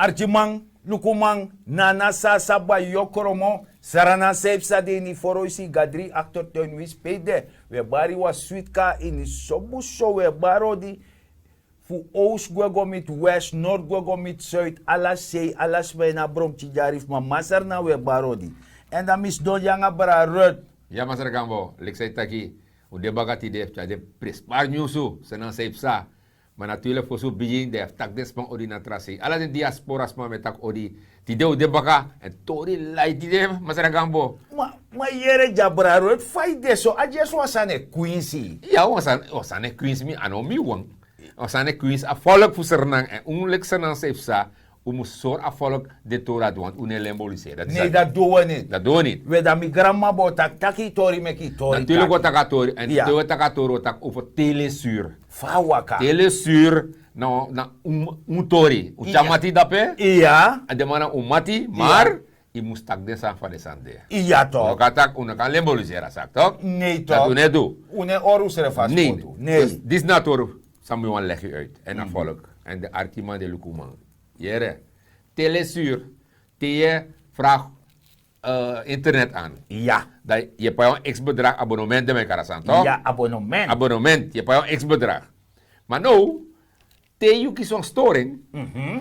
Archimang, Lukumang, Nana Sasaba Yokoromo, Sarana Sepsa de ni Foroisi Gadri actor ten wispede. We bari was sweetka in Sobuso we barodi. Fu Oost gwego mit West, Noord gwego mit Zuid, alles sei, alles bijna brom tijarif, maar masar na we barodi. En dan mis don janga bara rut. Ja, Masar Gambo, leksai taki, o de bagati def, de prespar nyusu, senang sepsa. Maar natuurlijk voor zo'n begin def, tak des pang odi na trasi. Ala de diasporas ma metak odi, ti de o de baka, en tori lai ti de, Masar Gambo. Ma yere jabra rut, fai de so, ajes wasane Quincy. Ja, wasane Queens mi anomi wang. Wasane Queens a volk voor Sernang en onlijk senang sepsa. Soort afvolk de Torah doen, une lemboliseren. Nee, dat doen we niet. Dat doen we niet. We dan mi grandma botak taki tori meki tori. Natuurlijk wordt takatori en de takatori tak over telesuur. Fawaka. Telesuur na tori. Uchamati dape? Ja. En de mana umati, maar i moest tak de san van de sande. Ja toch. Ook tak una kan lemboliseren sak toch? Nee toch. Dat doen we doen. Une orus refas. Nee. Nee. Dis nator Samuel leg je uit en afvolk en de artima de Lukuman. Jere, telesuur, je vraagt internet aan. Ja. Dat je payong x bedrag abonnement met elkaar toch? Ja, abonnement. Abonnement, je payong x bedrag. Maar nou, je kies een storing,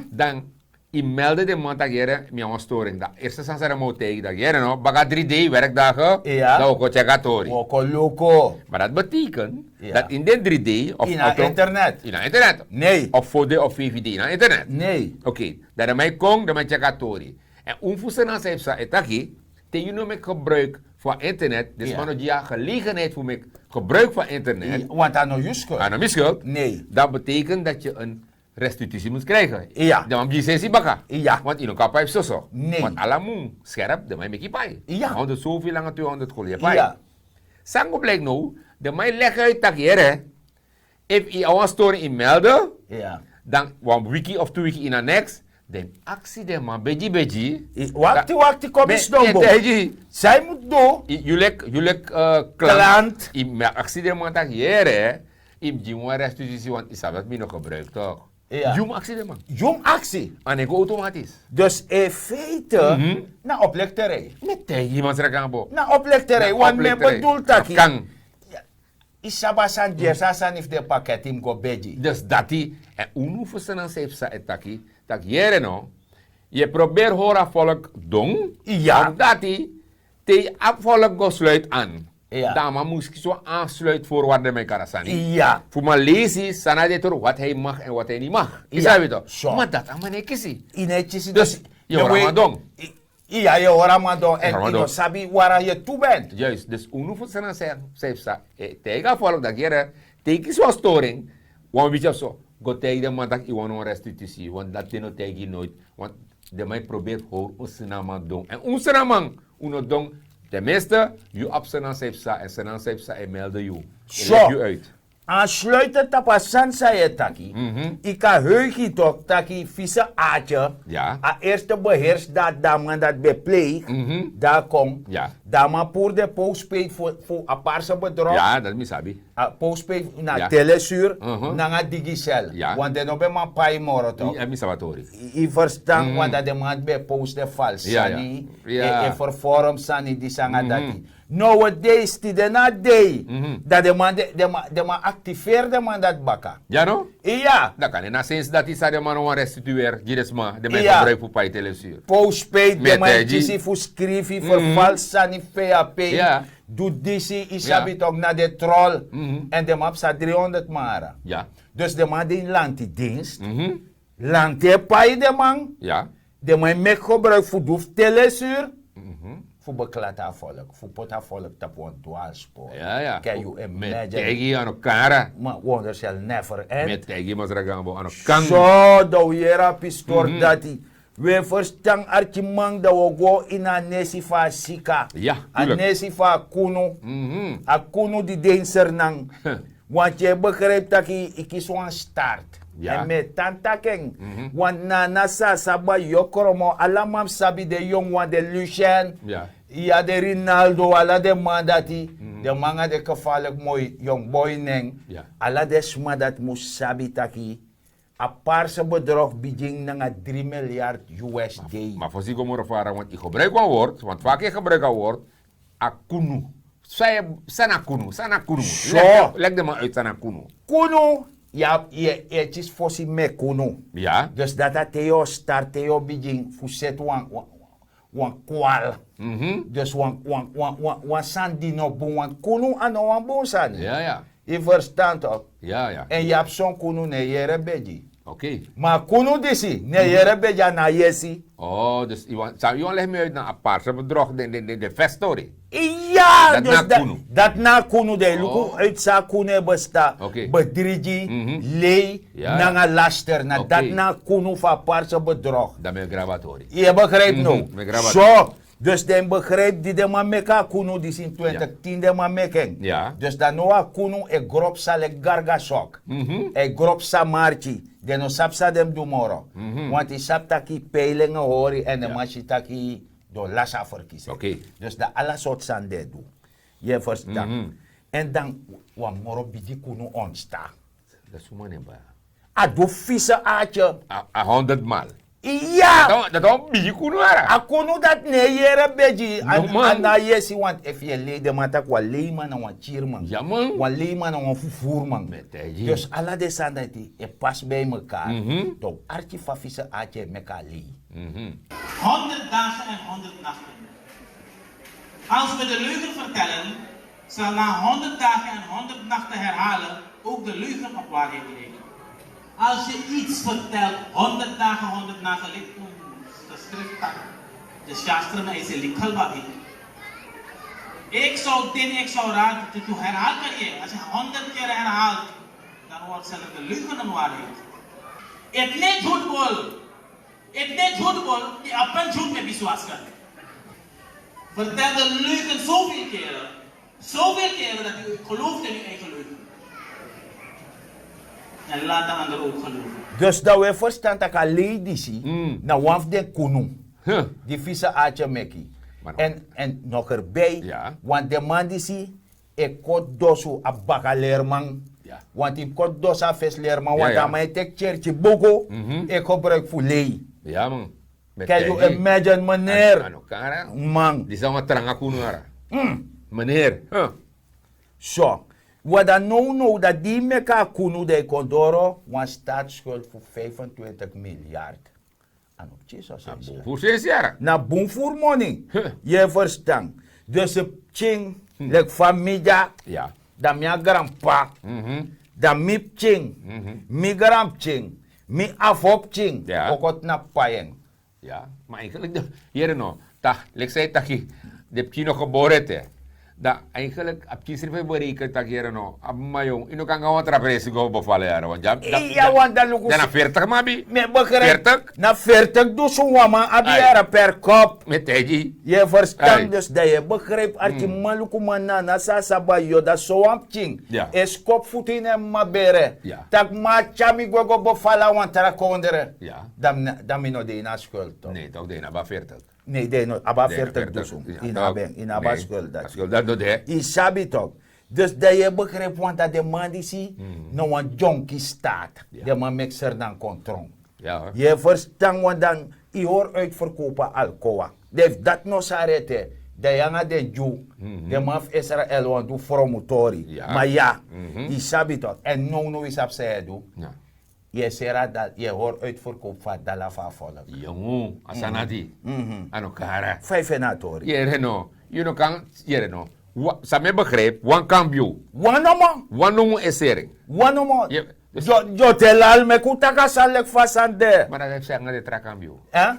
dan je meldde de man dat je een storing. Dat eerste zijn ze moet tegen dat je no, baga 3D werkdagen, ja. dat ook checkatori. Oko loco. Maar dat betekent dat in de 3D of in internet. In internet. Nee. Of 4D of 5D in internet. Nee. Oké, dat mij kong, dat mij checkatori. En onvoesten als heeft ze etaki, te je noem ik gebruik van internet, dus van ja gelegenheid voor mij gebruik van internet. Ja, want aan je schuld. Aan mijn schuld. Nee. Dat betekent dat je een restitutie moet krijgen. Ja. Dan moet je licentie bakken. Ja. Want in elkaar heeft zo. Nee. Want alle moe scherp, dan moet je pay. Ja. 100 zoveel lange 200 gulden pay. Ja. Sango blijkt nou, dan moet je leggen uit dat je if je een story in melden, ja. dan een wiki of 2 wiki in een next. Dan actie de man, beji. Wakti, kom eens nou. Zij moet doen. Jullie klant. Je actie de man dat je een restitutie, want is dat nog gebruikt toch? Ja. Jum actie de man. Jum actie. En ik automatisch. Dus in feite, na oplekterij. Met tegen iemand zeggen, na oplekterij, want men bedoelt dat je. Kan. Isabasan jesasan if de pakket im go beji. Dus dat die, en unu versenan safe sa etaki, dat jere no, je probeert hora volk dong, ja. Omdat die, te volk go sluit aan. Ja. Dama moest zo aansluit voor wat de mekaar zijn. Ja. Voor mijn lezen, sana de toch wat hij mag en wat hij niet mag. Is dat toch? So. Maar dat aan mijn kiesie. Dus je hoort maar dong. Ja, je hoort maar dong. En je sabi waar je toe bent. Juist, dus unu versenan safe sa, tegen volk dat jere, tegen zo'n storing, want weet je zo. Go tegen de man dat ik een restitutie, want dat is nog tegen je nooit. Want de man probeert gewoon ons naam doen. En ons naam, uno doen. Tenminste, je op zijn sepsa en zijn sepsa en melden je. Zo. Je uit. Aansluiten tapasan saya taki. Ika heugi toch taki visa aatje. Ja. A eerste beheers dat daman dat bepleeg. Daar kom. Ja. Dama pour de postpaid voor aparse bedrag. Ja, dat is sabi. Postpaid na telesuur. Na digicel. Ja. Want de no be man pay moro toch. Ja, misabatori. I verstaan want dat de man be post de vals. Ja, sani. ja. E voor forum sani die sanga dati. Nowadays, die de na day, dat de man activeert de man dat baka. Ja, no? Ja. Dat kan. En sinds dat is de man een restitueer, giresma, de man Ja. gebruikt voor pay telesuur. Postpaid, de man Met, kiezen voor schrijven, voor vals sani PAP. Ja. Doe disi, isabi toch naar de troll. En de man staat 300 mara. Ja. Dus de man die landt dienst. Landt de pay de man. Ja. De man met gebruik voor doef telesuur. Voor beklata volk, voor pota volk tap een dwaalspoor. Ja. Can you imagine? Met tegen aan elkaar. Maar wonder shall never end. Met tegen maar zeggen aan elkaar. Zo, dat we hier pistor dat we verstaan archimang dat we go in a nesifa sika. Ja, A tuurlijk. nesifa kunu. A kunu die denser nang. Want je begrijpt dat ik is een start. Ja. En met tantaking. Want na nasa saba yokoromo alamam sabi de jong wan de Lucien. Ja. Ja, de Rinaldo, ala de man dat die. De manga de gevaarlijk mooi jong boy neng. Ja. Ala de sma dat moest sabi taki. een paarse bedrag begint naar 3 miljard USD. Maar voor zich om ervaren, want ik gebruik een woord, want vaak ik gebruik een woord, akunu. Sana kunu. Zo. Leg de maar uit, sana kunu. Kunu, ja, je is voorzien met kunu. Ja. Dus dat Theo start, Theo begin, fuset wan kwal. Dus wan sandino boon, wan kunu aan wan boon sani. Ja. Je verstand toch? Ja. En je hebt zo'n kunu ne jere beji. Oké. Maar kunu disi, ne jere beja na yesi. Oh, dus zou je leggen me uit naar een paarse bedrag, de veststory. Ja, Dat dus na kunu. dat na kunu de luku Oh. uit sa kunu besta. Oké. Bedrigi, lei, Ja. nanga laster. Na Oké. dat na kunu van paarse bedrag. Dat ben gravatori. Je begrijpt nou? Met gravat. Zo. Dus de begrijp die de man meka kunu die in 2010 de man meken. Ja. Dus dan noa kunu e grop sa le garga sok. E grop sa marchi. De no sapsa dem dumoro. Want die sapta ki peilingen hori en de machita ki do lasa verkiezen. Oké. Dus dat alle soort sande doen. Je verstaan. En dan wan moro bidi kunu onsta. Dat is hoe man hebben. A do vieze aatje. 100 maal. Ja! Dat is een beetje koen waren. A kunu dat ne yere beji. No, man. En na yesi want if je lede matak wa leima na wan chirman. Ja, man. Wa leima na wan fufuurman. Meteji. Dus alle de sandati e pas bij elkaar. Donc archi fa vieze aatje meka lei. 100 dagen en 100 nachten. Als we de leugen vertellen, zal na 100 dagen en 100 nachten herhalen ook de leugen op waarheid lijken. Als je iets vertelt, 100 dagen, 100 nachten, ligt de schrift tak. De shastra में इसे लिखल बा भी 100 दिन 100 रात तू herhaalt कर ये अच्छा 100 keer herhaalt dan wordt zelf de leugen een waarheid. इतने झूठ बोल कि अपन झूठ में विश्वास कर vertel de leugen zoveel keren dat u gelooft in uw eigen leugen. En laat de ander ook geloven. Dus dat we verstaan dat a lady si. Na waf de kunu. Huh. Die vieze aatje meki. Maar- En nog erbij, Ja. want de man die zie, ik kot dosu a bakaleerman. Ja. Want ik kot dosu a fesleerman, Ja, want ja. aan mij tek chertje bogo, ik gebruik voor lei. Ja, man. Can you imagine, meneer? Ano kara? Man, Die zou maar terang koen waren. Meneer. Huh. zo. Wat dan nou dat die meka kunu de kondoro, want staatsschuld voor 25 miljard. En op Jesus is het. Hoe is het? Na boom voor money. Huh. Je verstaan. Dus de ching, like familia, Ja. dan mijn grandpa, dan mi ching, mi grand ching, mi afop ching, Ja. ook wat na payeng. Ja. Maar eigenlijk, hier no. Tak, lek zei dat je de kino geboren hebt. Dat eigenlijk, op je schrijven berekend dat hier no. Ab mayong, ino kan gewoon trapresi go bevallen jaren. Want Ja, want dan lukt Dan 40 mabi. me begrijp. 40? Na 40 dus een wama Ai. abiara per kop. Met teji. Je verstaan Ai. dus dat je begrijpt dat je maluku manana sa sabayo dat zo am ching. Ja. Es kop voeten en mabere. Ja. Tak ma chami go bevallen want tara kondere. Ja. Dan mino de na schuld toch? Nee, toch, nee, maar 40. Nee, de no aba Nee, 40 40. dus. Ja, In toch. abeng, in aba Nee, schuld dat. schuld dat doet hij. Isabi toch? Dus dat je begrijpt want dat de man die zie, no een jonkie staat. Ja. De man mixer dan controle. Ja, hoor. Je verstaan want dan, je hoort uitverkopen alcohol. Dus dat no sarete. De jongen de Jew, de man van Israël want do promotori. Ja. Maar ja, isabi toch? En no is op zij doen. Ja. Je zegt dat je hoort uitverkoop van dollar van volk. Jongen, asanati. Ano kara. 5 natori. Jere no. You know kan, jere no. Sa me begrijp, wan cambio. One man. Wan no esering. One man. Je- dus- Yo te lal me kutaka salek fasande. Maar dat heeft zeggen dat tra cambio. Eh?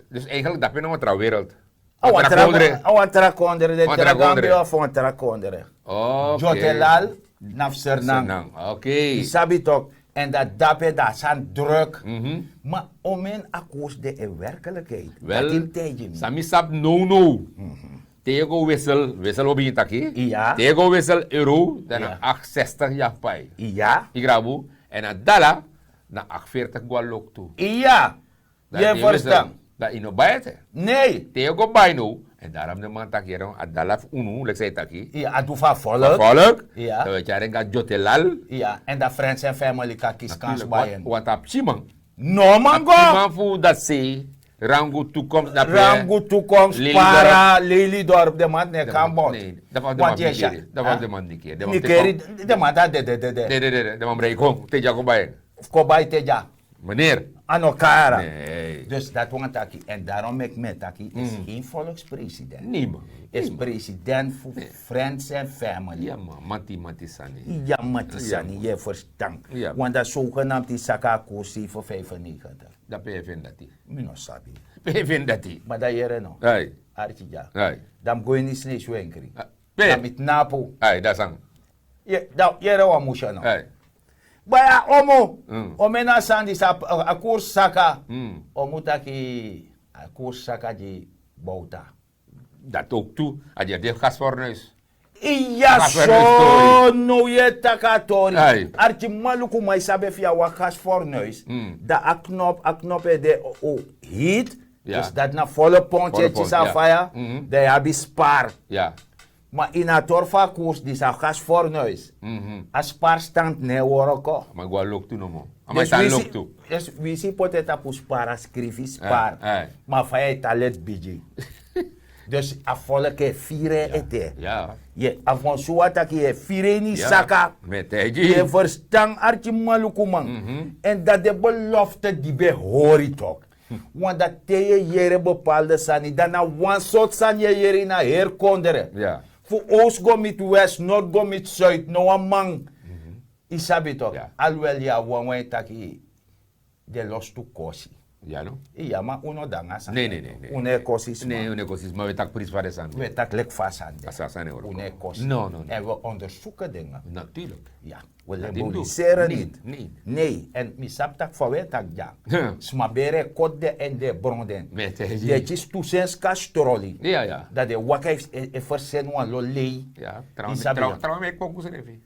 Dus eigenlijk dat ben je nog een wereld. Awan Tra trakondere, de Awan tragambio trakondere. of awan trakondere. Oké. Yo te lal, nafsernang. Senang. Oké. Isabi toch? En dat dape dat zijn druk. Maar om een akkoord de werkelijkheid. Dat Wel, in tijdje. sami sap no. Tego wissel op je takkie. Ja. Tego wissel euro, dan Ja. 860 japai. Ja. Igrabu. En na dala, na 840 gualok toe. Ja. Je verstaan. Dat ino bayate. Nee. Tego bay no, En daarom de man tak hier, adalaf unu, lek zei taki. Ja, adu van volk. Volk, Ja. dat we jaren gaat jotelal. Ja, en dat friends en family kan kies kans bij Wat op chimang. No man go. Chimang voor dat ze, rangu toekomst naar Rangu toekomst Lelydorp. para Lelydorp de man ne kan bot. Nee, dat was de Want man je die keer. zegt, Dat hè? was de man die keer. De man Nikeri de man dat de. de man breek hong, te jago bij. Ko bij te ja. Meneer. Ano kara. Nee. Dus dat want taki en daarom ik met taki is geen volkspresident. Nee man. Is president voor friends en family. Ja man, mati sani. Ja, Matisani, je verstand. Ja. Want dat zogenaamd is Saka Kosi voor 95. Dat ben je vindt dat die. Mino sabi. Ben je vindt dat die. Maar dat jere no. Hey. Archija. Hey. Dan go in is niet wenkri. Ben Dan met Napo. Hey, dat is aan. Je, dat jere wa musha no. Hey. Baya omo. Mm. Omena sandi sa a koers Saka. Mm. Omutaki a koers Saka di bouta. Dat ook toe. Als je de gasfornuis. Iya Gasfornuis so no ye takatori. Hey. Archi maluku mai sabe via wakas fornuis. Mm. Da a knop e de o heat. Ja. Dus dat na volle pontje Volle pont, is aan ja. fire. Mhm. Da je spaar. Ja. Maar in a torfa koers die sa gas fornuis. A spaar stand ne woroko. Maar ik look toe no mo. Maar ik look toe. Dus we see poteta pu spara scrivi spaar. Hey. Maar faya talet biji. Dus a volle ke fire ete. Ja. Je avon suata ki e fire ni Ja. saka. Met Je teji. verstand archi maluku man. En dat de belofte die be hoori toch. Want dat te je jere bepaalde sani. Dan na one soort san je jere na herkonderen. Ja. Voor oost go met west, noord go met zuid. No een man. Isabi toch. Ja. Alhoewel ja, wanneer taki de los tu kosi. Ja no? Ja, maar uno danga san. Nee. Une kosi Nee, een ecosis, maar we tak prijs van de zand. We tak lek vast aan de. Assassin euro. Une kosi. No. En we onderzoeken dingen. Natuurlijk. Ja, we Dat symboliseren doen. niet. Nee. Nee, en mi sap tak voor we tak ja. Ja. Smabere kode en de bronden. Met teji. De is toesens kastroli. Ja. Dat de waka heeft versen wan lo lei. Ja. Isabi ja. Trouwens, ik pokus even.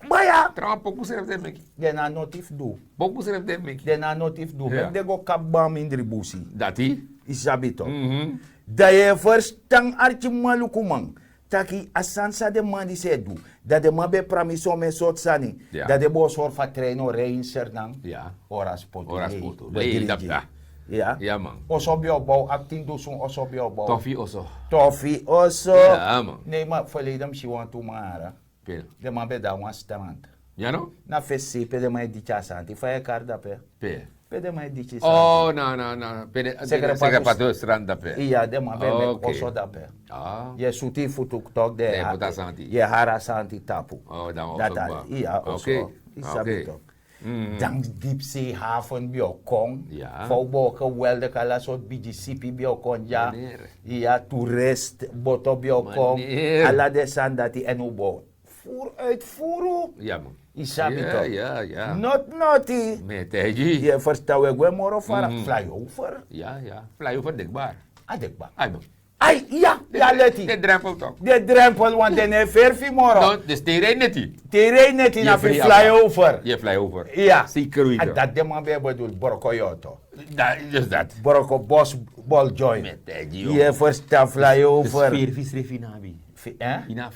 Maar ja, Trouwens, pokus even denk ik. de na notif do. Pokus even denk ik. De na notif do. Ja. Mek de go kabam in dribusi. Dat die. Isabi toch. Mhm. Dat je verstang archi malukumang. Taki asansa de man die se do. Dat de man be pramiso me sot sani. Ja. Dat de bo sor fa treino rein sernang. Ja. Oras poto. Oras lei, poto. de Lei, dirigi. dat- ja. Ja. Ja man. Osobio bouw, acting dosun osobio bouw. Toffie also. Toffee also. Ja man. Nee, maar verleden misschien want toe maar. Pil. De man be daar wan strand. Ja no? Na fesi pe de mai dicha santi. Fa kar da pe. Pil. Pe de mai dicha santi. Oh, no. Segre pato stranda pe. Iya, de man be me Okay. oso da pe. Ah. Je suti futuk tok de. De puta santi. Je hara santi tapu. Oh, dan ook Dat zo al. ba. Iya, also. Oké. Isabi toch. Dan diepzeehaven bio kong. Ja. Faubo geweldig ala soort BGCP bio kong ja. Meneer. Ja, toerist boto bio kong. Meneer. Ala de sandati en ubo. Voer uitvoeren. Ja man. Isabi Ja, toch. ja. Not naughty. Met teji. Je verstaan we gwe moro fara. Flyover. Ja. Flyover dekbaar. Adekba. Ai man. Ai, ja, ja De leti. drempel toch. De drempel, want den heeft verfi moro. No, de sterren net die. Terrein net in Je een vrij flyover. Je flyover. Ja. Zeker En weten. dat de man bij bedoel, Boroko Yoto. Just dat. Boroko Bos Ball Joy. Met teji. Je verstaan flyover. Veervis refinabi. Ina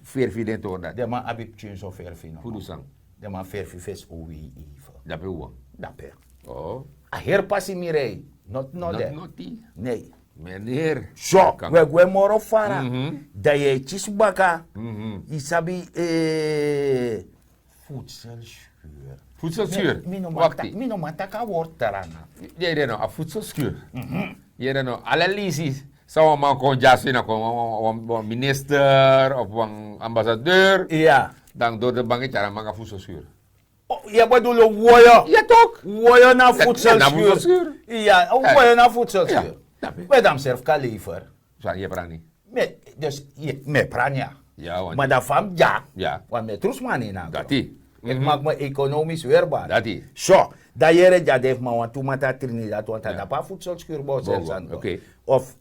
veervis den toon dat. De man abip tjun zo verfi no. Fudu sang. De man verfi ves owi even. Dat ben je. Dape. Oh. A herpasi mirei. Not no de. Not die. Nee. Meneer. Zo, Kan. we gwe moro fara. Mhm. Da je chisbaka. Mhm. Isabi voedselschuur. Voedselschuur. Wacht. Wacht. Mino mataka wordt eraan. Je dan nou, een voedselschuur. Je dan nou, alle liesies. Zou een man kon jassen, een minister of een ambassadeur. Ja. Dan door de banketje, dan maak een voedselschuur. Oh, je bedoelt woyo. Ja toch? Woyo na Na voedselschuur. voedselschuur. Ja, woyo na voedselschuur. Ja, dat weet ik. We dan zelf kan leveren. Zo, je praat niet. Dus me pranja. Ja, want Maar dat van ja. ja, Want met troesman in aan. dat die. Het maakt me economisch weerbaar. Dat die. Zo, dat jere ja def maar want toen Trinidad want Ja. dat pa voedselschuur bouw Bouw, zelfs aan. oké. Of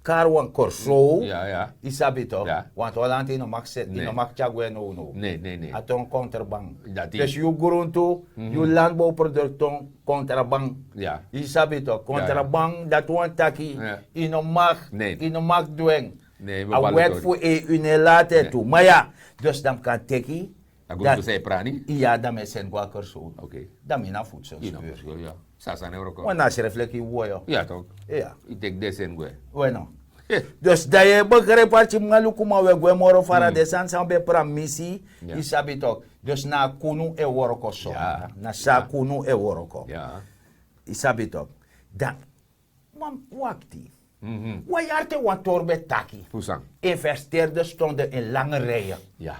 karwan corso. Ja, ja. Isabi toch? Ja. Want Holland in mag zet, Nee. in mag chagwe no. Nee. Aton contraband. Dat Dus is. je grunto, je landbouwproducten contraband. Ja. Isabi toch? Contraband dat want taki Ja. in mag, Nee. in mag doen. Nee, we A ballen wet toch. voor een later Nee. toe. Maar ja, dus dan kan teki. Aku tu saya prani. Ja, dan is het wel corso. Oké. Dan is het voedsel. You know, ja. Sasa euro ko. Want als je reflectie woyo. Ja toch. Ja. Ik denk desen gue. Bueno. Dus dat je begrijpt wat je moet komen we gaan morgen voor de zand zijn bij missie. Ja. Isabi toch. Dus na kunu e woroko so. Ja. Na sa Ja. kunu e woroko. Ja. Isabi toch. Dan. Man wakti. Mhm. Waar je arte want torbe taki. Pusang. Investeerders stonden in lange rijen. Ja.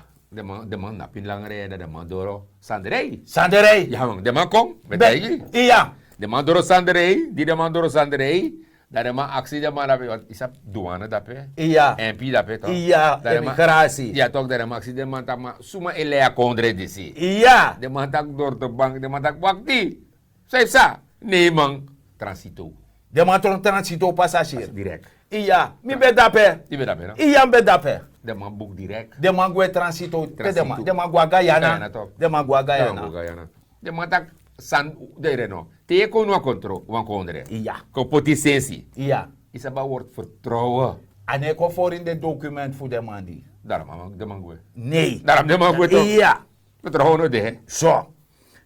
De man napin lang reden, de man doro sanderei. Sanderij. Ja man, de man kom. Betai. Ja. De man doro sanderei, die de man doro sanderei. Dat de man actie de man dape, want isap douane dape. Ja. MP dape toch. Ja. Dat de man- Emigratie. Ja toch, dat de man actie de man tak ma suma elea kondre disi. Ja. De man tak door de bank, de man tak wakti. Zeg sa, nee man, transito. De man tron transito passagier. Direct. Ja. Mi be dape. Die weet dat no? Ja be dape. De man boek direct. De man gwe transito. Transito. De man gwa Guyana. Guyana toch. De man gwa Guyana. Guyana. De man tak san de reno. Te kon wa kontro, wan kondre. Ja. Ko potentie. Ja. Isaba wordt vertrouwen. En ik hoor voor in de document voor de man die. Daarom de man gue. Nee. Daarom de man gue toch. Ja. Vertrouwen no de. Zo.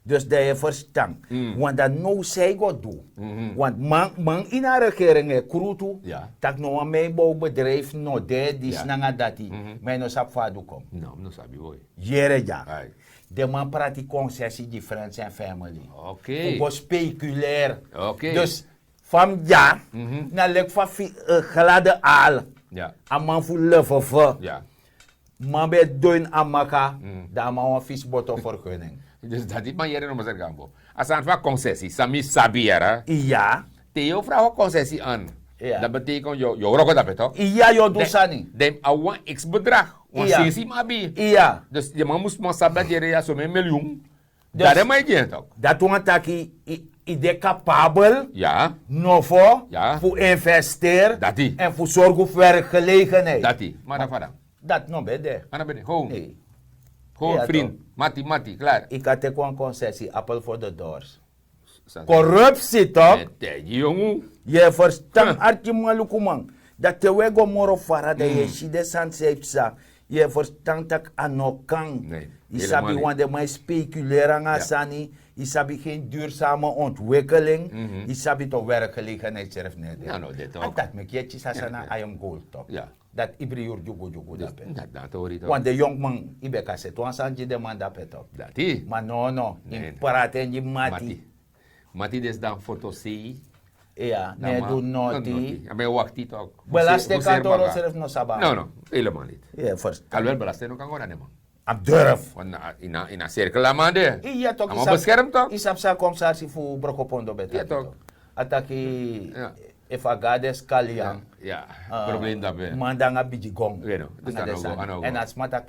Dus dat je verstand. Mm. Want dat nou zij God doen. Mhm. Want man in haar regering is krutu. Ja. Dat nou een mijnbouwbedrijf no de die Ja. snanga dati. Mhm. Maar no sap vadu kom. Nou, no sabi boy. Jere ja. Ai. De man praat die concessie die friends en family. Oké. Voor speculair. Oké. Dus van ja. Mhm. Na lek van gladde aal. Ja. A man voor leve. Ja. Man be doen amaka. Mm. Da man een visbotto vergunning. Dus dat is maar jere no mazer gambo. Als aan van concessie, sami sabi era. Ja. Te jou vraag concessie aan. Ja. Dat betekent jou roko dat toch? Ja, yo doe sani. Dem awan x bedrag. Want Ja. sensi mabi. Ja. Dus je man moest maar sabbat jere ja zo met miljoen. Dus- Dat is maar geen toch? Dat want taki ide capabel Ja. novo Ja. voor investeren Dat die. en voor zorgen voor werkgelegenheid. Dat die. Maar dat vadang. Dat no bede. Ana bene. Gewoon. Nee. Gewoon Ja, vriend. Mati, klaar. Ik had ook een concessie, appel voor de doors. Sa- Corruptie toch? Met die jongen. Je verstaan artje malukumang. Dat te wego moro fara de je shide san seipsa. Je verstaan tak anokang. Nee, Isabi helemaal want de mij speculeren Ja. sani. Isabi geen duurzame ontwikkeling. Mhm. Isabi toch werkgelegenheid zelf net. Ja, nou, dit En ook. dat me kietjes sasana Ja. I am gold toch? Ja. Dat ibri yor jugo Dus dape. dat hoor je toch. Want de jongman ibe kase tuan sanji de man dape toch? Dat die. Maar no, Nee. in praten je mati. Mati. Mati des dan foto see. Ja, nee do noti. Maar wakti toch. Belastingkantoor zelf no sabah. No, helemaal niet. Ja, verstaan. Alhoewel belasting ook kan worden, man. Ab durf. Want in een cirkel aan de. Iya toch Allemaal beschermd toch? Isap sa komsarsi fu brokopondo beta. Ja, toch. Ataki Ja. efagades kalian. Ja, probleem dat we. Mandanga bijigong. Weet je, dus Anga dan desan. ook, dan ook. En als matak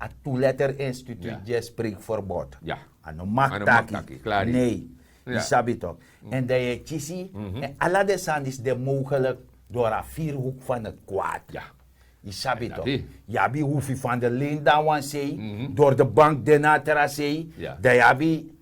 a two-letter instituut Ja. je spreekverbod. Ja. Ano Ano maktaki. maktaki, klaar die. Nee. Ja. Isabi toch. En dat je chisi. En alla desan is de mogelijk door een vierhoek van het kwaad. Ja. Isabi Ja, toch. die. Jabi hoef je van de lindawan zei. Mhm. Door de bank de natra zei. Ja. Dat jabi.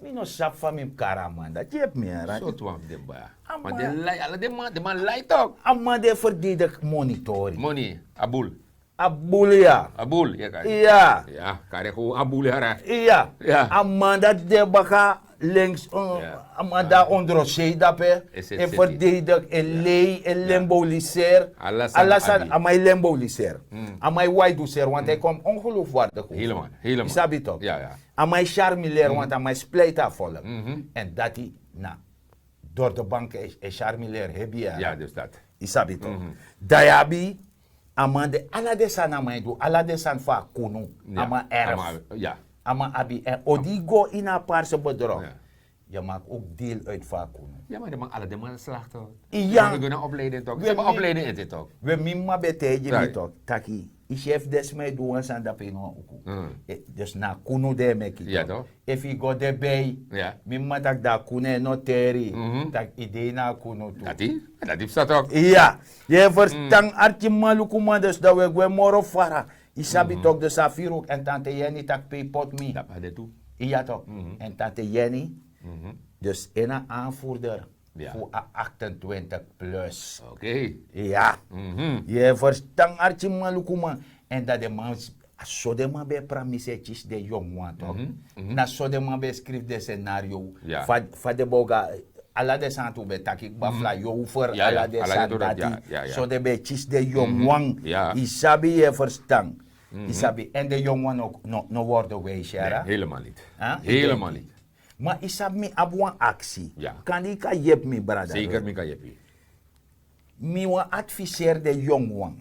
Mino sap van mijn karaman. Dat je hebt meer. Zo twam de ba. Amma. Maar de man lijkt toch. Amma de verdedig monitoring. Money, abul. Abulia. Abul, ja kan. Ja. Ja, kan je gewoon abul hara. Ja. Ja. Amanda de baka links. Ja. Amanda onder zee dape. Is het En city. verdedig en lei en lemboliseer. Alasan abi. Amai lemboliseer. Mm. Amai waiduseer. Want hij komt ongeloofwaardig over. Helemaal. Isabi toch? Ja, ja. Amai charmileer. Want amai spleita volk. Mhm. En dat hij, nou, door de bank is charmileer heb je. Ja, dus dat. Isabi toch? Mhm. Dayabi, amande, ala de san amai do, ala de san fa kunu, Ja. ama erf, Ja. ama abi, en odigo in een paarse bedrag. Ja. Je maakt ook deel uit van kunu. Ja, maar de man, alle de man slacht toch. Ja. We kunnen opleiden toch. Ze We- hebben we- opleiden in dit toch. We mimma beteje Ja. mi toch, taki, chef des mij doen aan dat pino ook. Dus na kuno de me kito. Ja, toch? If you go de bij, Ja. mimma tak da kune noteri, tak idee na kuno toe. Dat is dat ook. Ja, je verstang arti malukuma dus dat we gwe moro fara. Isabi toch de safiro en tante Jenny tak pay pot mi. Dat had toe. Ja toch? En tante Jenny, dus een aanvoerder Ja. voor 28 plus. Oké. Ja, je verstang arti malukuma en dat de man zo de man bij pramisetjes de jong toch? Na zo de man bij schrijft de scenario. Ja. Van de boga. Ala de santu be takik bafla yo voor Ja, ala de ala de dorat, santati. ja. So de betjes de jongwang. Ja. Isabi je verstang. Isabi en de jongwang ook no worden wij, Nee, Shara. helemaal niet. Huh? Helemaal niet. Maar isabi mi abuan actie. Ja. Kan ik ka jep mi brother. Zeker, Mika Jeppie. Mi wa adviseer de jongwang.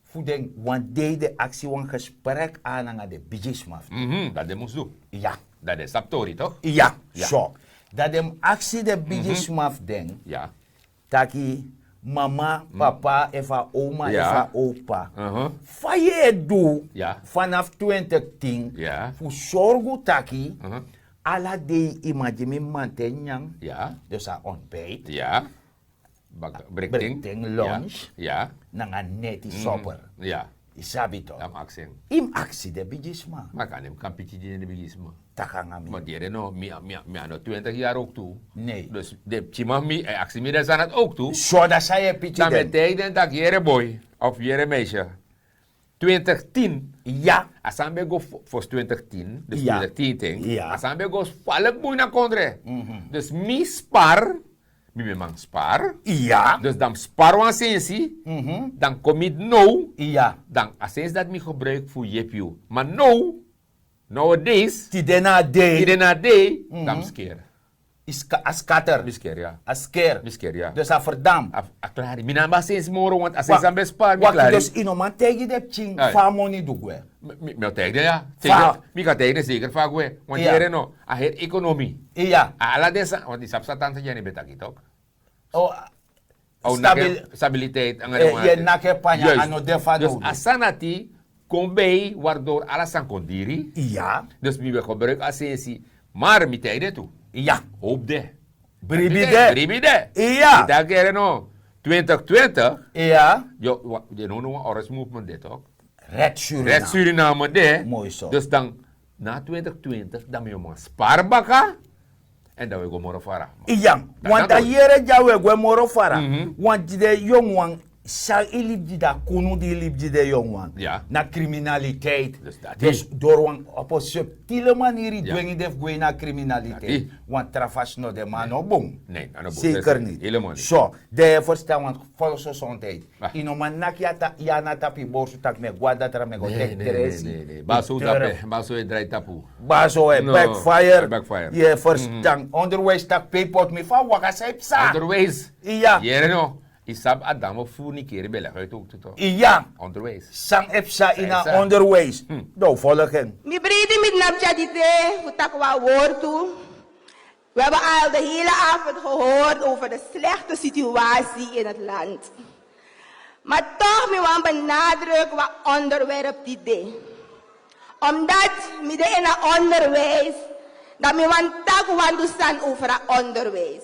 Voor den want de actie wan gesprek aan de bigismaf. Dat de moest doen. Ja. Dat is Saptori, toch? Ja. Ja. Zo. Dat dem actie de bigismaf den. Ja. Taki mama, papa, eva oma, Ja. eva opa. Uh-huh. Fa je doe Ja. vanaf 2010 Ja. voor zorgen taki Uh-huh. ala de imagine mantenyang Ja. dus a ontbijt Ja. Breakting. brenting lunch Ja. nanga neti sopper Ja. isabi to Dat accent. im actie de bigisma Maar kan hem kan pitje in de bigisme. takangami Maar die no, mi ano 20 jaar ook toe. nee Dus de chima mi actie mi dat zijn het ook toe. zo dat zij pitje Dan den betekent dat jere boy of jere meisje 2010 ja asambe go voor 2010, dus Ja. 2010 ting. Ja. Asambe go valk boy na kondre. Dus mi spar, mi memang spar. ja Dus dan spar wan sensi, dan commit no, ja dan asens dat mi gebruik voor jepju. Maar no, nowadays, ti dena de iedereen na day, dan skeer. is askater Misker ja. asker Misker ja. dus a verdam Aklari, mi namba sens moro, want asens aan bespar, mi Wacht, klari. dus inoman tegen de ching Ai. famoni dugwe. Mi tegen ja. Fa- Zeker, mi ka tegen zeker vaak we. Want Ja. jere no, a het economie. Iya. Ala desa, want die sapsa tante jani betaki toch? Oh, O stabiliteit. Ang je nake panya Juist. ano defa Dus do. asanati, kombei, waardoor alles aan kon diri. Iya. Dus mi we gebruik assensie. Maar mi tegen toe. Iya. Hoop de. Bribide. Bribide. Iya. Dat keren no. 2020, Iya. je noemt een orange movement dit ook. Red Suriname. Red Suriname de. Mooi zo. Dus dan, na 2020, dan moet je maar spaarbaka. En dan we go moro fara. Iya. Dat Want dat a ook. yere jawe gwe moro fara. Want de jongwang sa ilibji da kunu di ilibji de jongwang. Ja. Na criminaliteit. Dus dat Dus is. door wang op een subtiele manier Ja. dwingen def gwe na criminaliteit. Dat Want trafas no de man no boom. Nee, nou, dat Zeker is niet. helemaal niet. Zo, de verstaan, want volksgezondheid. Ah. Inoman nakiata yana tapi borsu tak me guarda tra me go tek teresi. Nee. Baso dape, baso e draai tapu. Baso e No, backfire. backfire. Je verstaan. Onderwijs tak paypot me fa waka sepsa. Onderwijs. Iya. Jere no. Isab adamo funi kere bele uit ook to. Iya. Onderwijs. Sang epsa ina Epsa. onderwijs. Do volgen. Mi brede met napjadite, futakwa woord toe. We hebben al de hele avond gehoord over de slechte situatie in het land. Maar toch mi wan benadruk wat onderwerp die de. Omdat mi de in het onderwijs, dat mi wan tak wan staan over het onderwijs.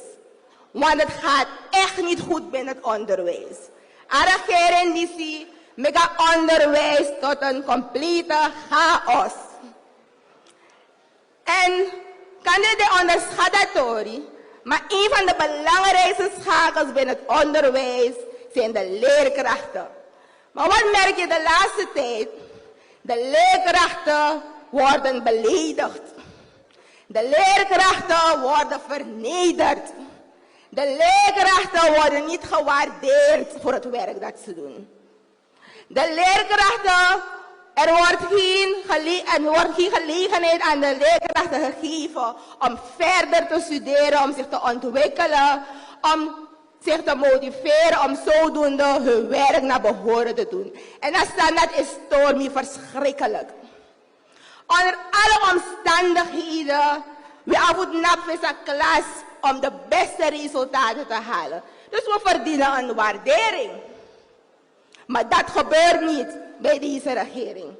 Want het gaat echt niet goed binnen het onderwijs. Arageren die zie, mega onderwijs tot een complete chaos. En kan dit de onderschattori, maar een van de belangrijkste schakels binnen het onderwijs zijn de leerkrachten. Maar wat merk je de laatste tijd? De leerkrachten worden beledigd. De leerkrachten worden vernederd. De leerkrachten worden niet gewaardeerd voor het werk dat ze doen. De leerkrachten, er wordt geen gelegenheid aan de leerkrachten gegeven om verder te studeren, om zich te ontwikkelen, om zich te motiveren, om zodoende hun werk naar behoren te doen. En dat is stormy verschrikkelijk. Onder alle omstandigheden, we hebben een klas om de beste resultaten te halen. Dus we verdienen een waardering. Maar dat gebeurt niet. bij deze regering.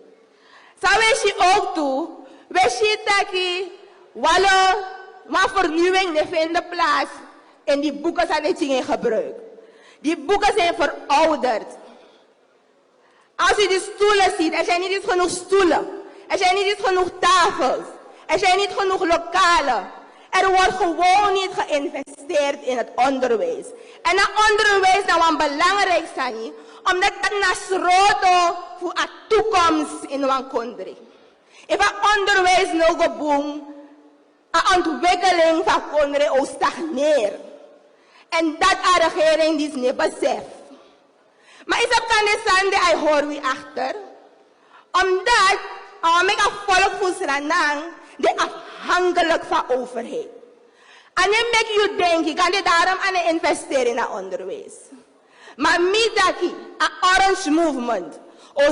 Zo wist je ook toe, wist je dat wat vernieuwing vinden plaats en die boeken zijn niet in gebruik. Die boeken zijn verouderd. Als je de stoelen ziet, er zijn niet eens genoeg stoelen. Er zijn niet eens genoeg tafels. Er zijn niet genoeg lokalen. Er wordt gewoon niet geïnvesteerd in het onderwijs. En dat onderwijs is nou belangrijk, Sani, omdat dat nasroto voor de toekomst in een country. If het onderwijs nou geboom, de ontwikkeling van country ook stagneert. En dat de regering die niet beseft. Maar is op kan de hij hoor wie achter. Omdat ik een volk voor Suriname de afhankelijk van overheid. En dan maak je denken, kan je daarom aan investeren in het onderwijs. Maar midaki, een Orange Movement, o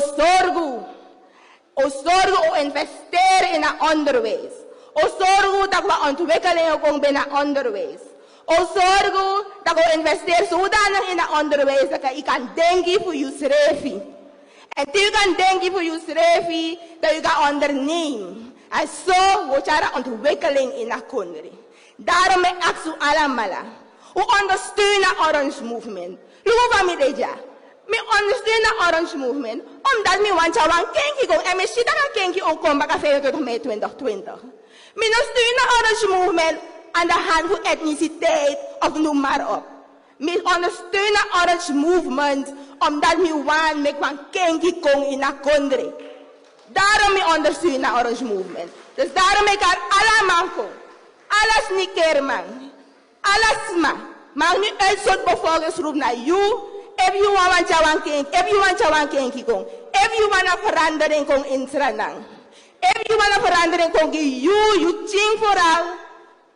zorgen o investeren in het onderwijs. O zorgen dat we ontwikkelingen komen binnen het onderwijs. O zorgen dat we investeren zodanig in het onderwijs dat je kan denken voor je schrijven. En je kan denken voor je schrijven dat je kan ondernemen. En zo wordt er ontwikkeling in de country. Daarom ben ik zo allemaal. We ondersteunen de Orange Movement. Hoe van mij dit jaar? We ondersteunen de Orange Movement omdat we want jou een kindje gaan. En we zien dat een kindje ook komt bij 25 mei 2020. We ondersteunen de Orange Movement aan de hand van etniciteit of noem maar op. We ondersteunen de Orange Movement omdat we want met een kindje komen in de country. Daarom we ondersteunen de Orange Movement. Dus daarom ik er allemaal voor. Alles niet kerman. Alles maar. Maak nu uit zo'n bevolkingsgroep naar jou. If you want jou kind, if you want jou kindje komen. If you want een verandering komen in Suriname. If you want een verandering komen, you think vooral.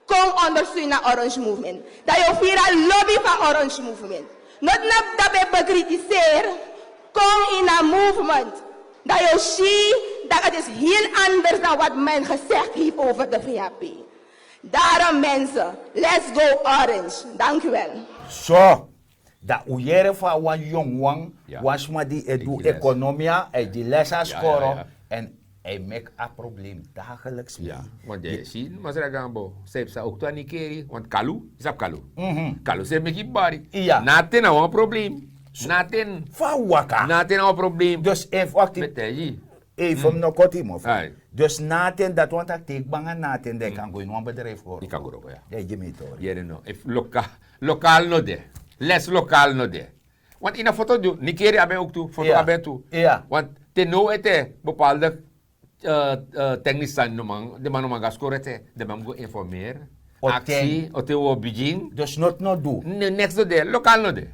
Kom ondersteunen de Orange Movement. Dat je via lobby van Orange Movement. Not dat we bekritiseren. Kom in een movement. Dat je ziet dat het is heel anders dan wat men gezegd heeft over de VHP. Daarom mensen, let's go Orange. Dank u wel. Zo, dat ujere van wan jong wang, Ja. was maar die edu les. economia, die les aan Ja, scoren. ja, ja. En hij maakt een probleem dagelijks mee. Ja, want je ziet, maar ze gaan bo. Ze hebben ook toen niet keren, want Kalu, is op Kalu. Kalu ze hebben geen bari. Ja. Naten nou een probleem. Naten. Van waka. Naten nou een probleem. Dus even, Met hij. even nog kort imof. Ai. Dus naten, dat want ik teek bangen naten, dat kan gewoon een bedrijf horen. Ik kan goed ja. Ja, je meet hoor. Hier no. If lokaal no de. Les lokaal no de. Want in een foto doen, Nigeria ben ook toe, foto Ja. ben toe. Ja. Want ten no ete bepaalde techniciën noemen, de man noemen gascoret, de man go informeren. Actie, ote wo bijing. Dus not no do. Next no de, lokaal no de.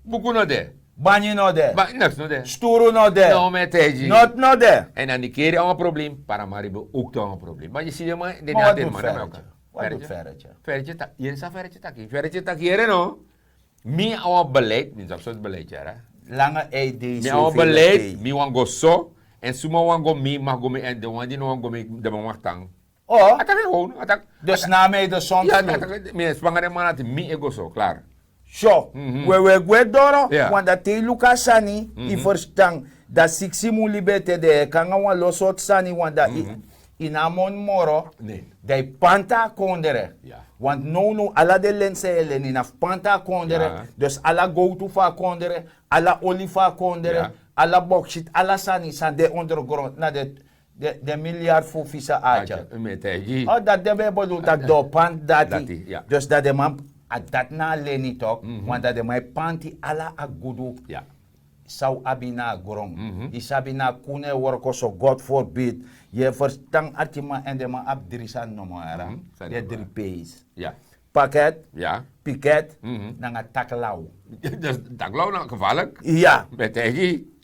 Buku no de. Banyi no de. Next no de. Sturu no de. No met teji. Not no de. En dan Nigeria een probleem, Paramaribo ook toch een probleem. Maar je ziet je maar, de Maar wat naden doet man. Ferretje? Wat doet Ferretje? Ferretje tak, je sa Ferretje tak. Ferretje tak hier no. Mi awa beleid, min zap soort beleid ja. Lange ED. Mi awa beleid, mi wan go so. En suma wan go mi mag go mi en de wan die no wan go mi de mag tang. Oh, Atak gewoon, atak. dus na mij de zon. Ja, atak. Mi spangare man at mi ego so, klaar. Zo, we doro, Ja. want dat te Lucas Sani, i verstang, dat siksi mu libete de, kanga wan losot Sani, want dat in amon moro, Nee. de panta kondere. Ja. Want no, alla de lense elen in af panta kondere, Ja. dus alla go-to fa kondere, alla olifa kondere, Ja. alla bauxite, alla Sani, san de ondergrond, na de miljard voor visa aja. Met teji. Oh, dat de we bedoel dat do pant dati. Dati, ja. Dus dat de man dat na leni tok, want dat de man panti ala agudu Ja. sau abina grong. Isabina kune worko so God forbid. Je verstang atima en de man abdrisan no moara. Sorry, De baba. drie P's. Ja. Pakket, Ja. piket, nanga taklau. Dus dat geloof nou gevaarlijk. Ja, Met teji.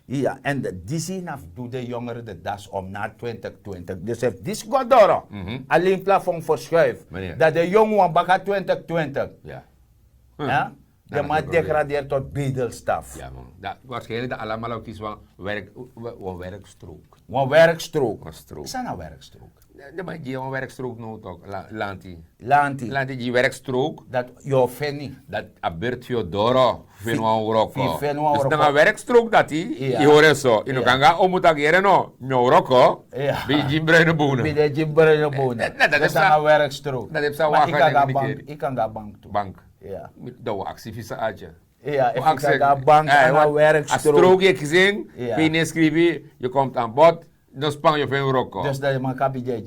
ja. En die zien af doe de jongeren de das om na 2020. Dus heeft dit godoro. Alleen plafond verschuift. Meneer. Dat de jongen baka 2020. Ja. Ja? De dat man is een probleem. degradeert tot bedelstaf. Ja man. Dat, waarschijnlijk de allemaal ook iets van werkstrook. Een werkstrook. Een strook. Is dat nou werkstrook? De man die een werkstrook nou toch, Lanti. Lanti. Lanti die werkstrook, Dat yo feni. dat abert Fiodoro, Fenwa Uroko. Fenwa Dus Uroko. dan een werkstrook dat hij, Ja. je hoort zo. Je Ja. kan gaan om het ageren no, met Uroko, Ja. bij Jim Bruine Bij Boenen. de Jimbre de Bonen. dat Dat is is sa- een werkstrook. dat heeft sa Maar wagen ik kan en bank. niet Ik kan gaan bank toe. Bank. Ja. Dat was actief uitje. Ja, ik kan gaan bank en een Als werkstrook. strook je gezien, Ja. kun je schrijven, je komt aan bod, dan span je van Uroko. Dus dat je maar kan bij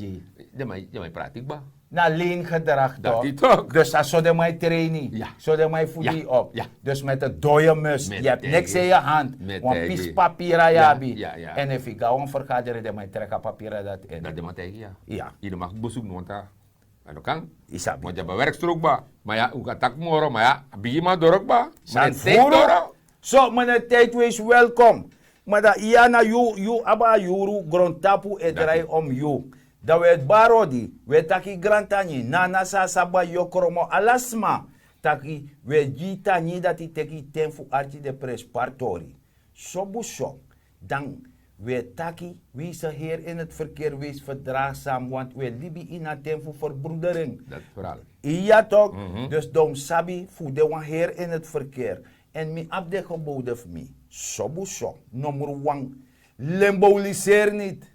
De man praat ik ba. Na lean gedrag Dat toch? die toch. Dus als zo de mij training, Ja. zo de mij voeding Ja. op. Ja. Dus met een dode mus, Met je hebt niks tegen. in je hand. Met Want tegen. pies papier jabi. Ja, ja. En if ik ga een vergadering, dan mij trekken papieren dat in. Dat de man tegen, ja. Ja, Je mag bezoek doen, want dat kan. isabi. Want je hebt een werkstrook ba. Maar ja, hoe gaat dat morgen? Maar ja, begin maar door ook ba. Maar San het tijd door. Furo. Zo, meneer tijd wees welkom. Maar dat Iana, you aba yuru grondtapu edraai om you. Dat we het barodi, we taki grantani, nana sa saba yokromo alasma. Taki we jitani dat i teki tenfu arti de prespartori. Sobuso, dan we taki, wie ze heer in het verkeer wees verdraagzaam, want we libi in a tenfu verbroedering. Dat vooral. Ja toch? Dus dom sabi voede wan heer in het verkeer. En mi abde geboden voor mi. Sobuso, nummer 1. Lemboliseer niet.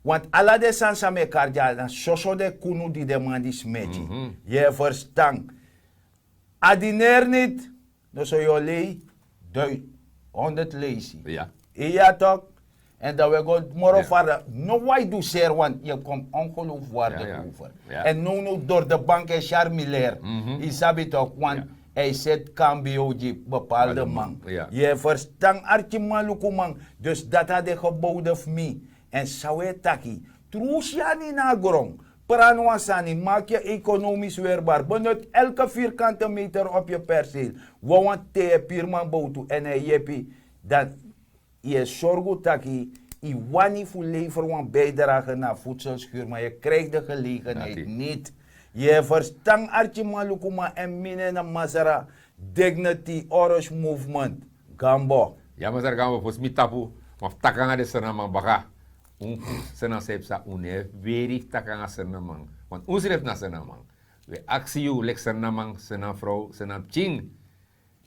Want alla de sansa me karja, dan soso de kunu die de man die smetje. Je verstand. Adineer niet. Dus zo je lei, 100 leesi. Ja. Ja toch? En dat we gaan morgen Ja. varen. No why do zeer, want je komt ongeloofwaardig Ja, ja. over. Ja. En nu door de bank is charmilair. Isabi toch, want Ja. hij zet cambio die bepaalde Bepaalde man. man, ja. Je verstand artje maluku man. Dus dat had de geboden van mij. En sawe taki. Trusja ni na grong. Pranwansani, maak je economisch weerbaar. Benut elke vierkante meter op je perceel. Want te pierman boutu en hij jepi. Dat je zorgt taki. Je wani voor lever een bijdrage naar voedselschuur. Maar je krijgt de gelegenheid Dat niet. Je verstand artje malukuma en mine na masara. Dignity Orange Movement. Gambo. Ja, maar daar gaan we voor smitapu. Maar takanga de senamang baka. Senang sepsa une very takanga senamang. Want ons heeft na senamang. We actie u lek senamang, senang vrouw, senang ching.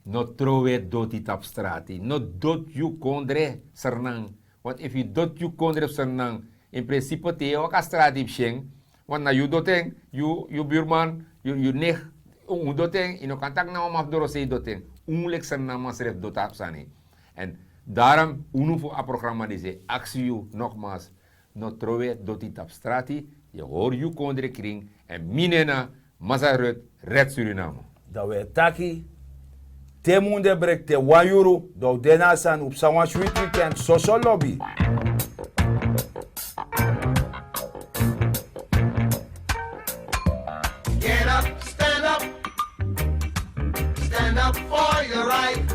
No trowe doti tap strati. No dot you kondre sernang. Want if you dot you kondre sernang, in principe te ook a strati psheng. Want na you doteng, you buurman, you nech, doteng, ino kantak na om afdorose doteng. Lek senamang seref dotap sani. En daarom, voor het programma deze actie, nogmaals, no trove doti tap strati, je hoor je kondre kring, en minena, Mazarut, Red Suriname. Dat we taki. Temunde brek te wayuru. Do dena san op sawan sweet weekend. Social lobby. Get up, stand up for your right.